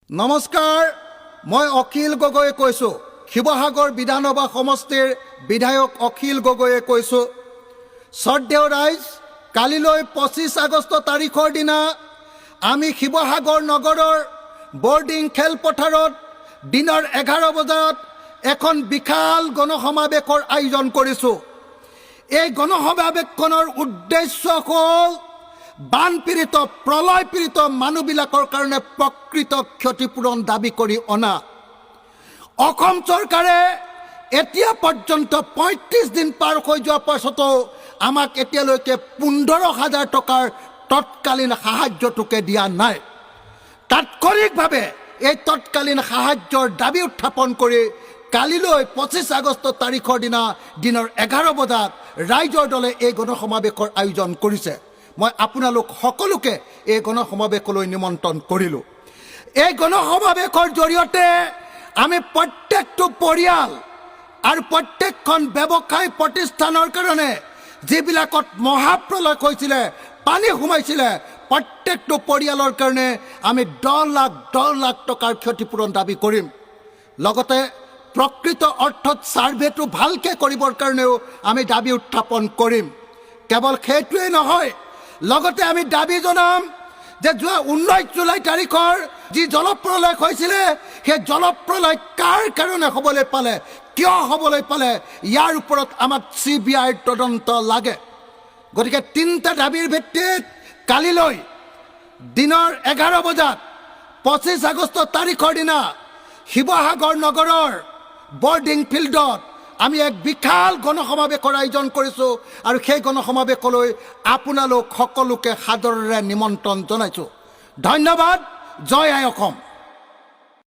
নমস্কাৰ, মই অখিল গগৈয়ে কৈছোঁ। শিৱসাগৰ বিধানসভা সমষ্টিৰ বিধায়ক অখিল গগৈয়ে কৈছোঁ। শ্ৰদ্ধেয় ৰাইজ, কালিলৈ 25 আগষ্ট তাৰিখৰ দিনা আমি শিৱসাগৰ নগৰৰ বৰ্ডিং খেলপথাৰত দিনৰ 11 বজাত এখন বিশাল গণসমাৱেশৰ আয়োজন কৰিছোঁ। এই গণসমাৱেশখনৰ উদ্দেশ্য হ'ল বানপীড়িত প্ৰলয় পীড়িত মানুহবিলাকৰ কাৰণে প্ৰকৃত ক্ষতিপূৰণ দাবী কৰি অনা। অসম চৰকাৰে এতিয়া পৰ্যন্ত 35 দিন পাৰ হৈ যোৱাৰ পাছতো আমাক এতিয়ালৈকে 15,000 টকাৰ তৎকালীন সাহায্যটোকে দিয়া নাই। তাৎক্ষণিকভাৱে এই তৎকালীন সাহায্যৰ দাবী উত্থাপন কৰি কালিলৈ 25 আগষ্ট তাৰিখৰ দিনা দিনৰ 11 বজাত ৰাইজৰ দলে এই গণসমাৱেশৰ আয়োজন কৰিছে। মই আপোনালোক সকলোকে এই গণসমাৱেশলৈ নিমন্ত্ৰণ কৰিলোঁ। এই গণসমাৱেশৰ জৰিয়তে আমি প্ৰত্যেকটো পৰিয়াল আৰু প্ৰত্যেকখন ব্যৱসায় প্ৰতিষ্ঠানৰ কাৰণে যিবিলাকত মহাপ্ৰলয় হৈছিলে, পানী সোমাইছিলে, প্ৰত্যেকটো পৰিয়ালৰ কাৰণে আমি 10 লাখ টকাৰ ক্ষতিপূৰণ দাবী কৰিম। লগতে প্ৰকৃত অৰ্থত ছাৰ্ভেটো ভালকৈ কৰিবৰ কাৰণেও আমি দাবী উত্থাপন কৰিম। কেৱল সেইটোৱেই নহয়, লগতে আমি দাবী জনাম যে যোৱা 19 জুলাই তাৰিখৰ যি জলপ্ৰলয় হৈছিলে, সেই জলপ্ৰলয় কাৰ কাৰণে হ'বলৈ পালে, কিয় হ'বলৈ পালে, ইয়াৰ ওপৰত আমাক CBIৰ তদন্ত লাগে। গতিকে 3টা দাবীৰ ভিত্তিত কালিলৈ দিনৰ 11 বজাত 25 আগষ্ট তাৰিখৰ দিনা শিৱসাগৰ নগৰৰ বৰ্ডিং ফিল্ডত আমি এক বিশাল গণসমাৱেশৰ আয়োজন কৰিছোঁ আৰু সেই গণসমাৱেশলৈ আপোনালোক সকলোকে সাদৰেৰে নিমন্ত্ৰণ জনাইছোঁ। ধন্যবাদ। জয় আই অসম।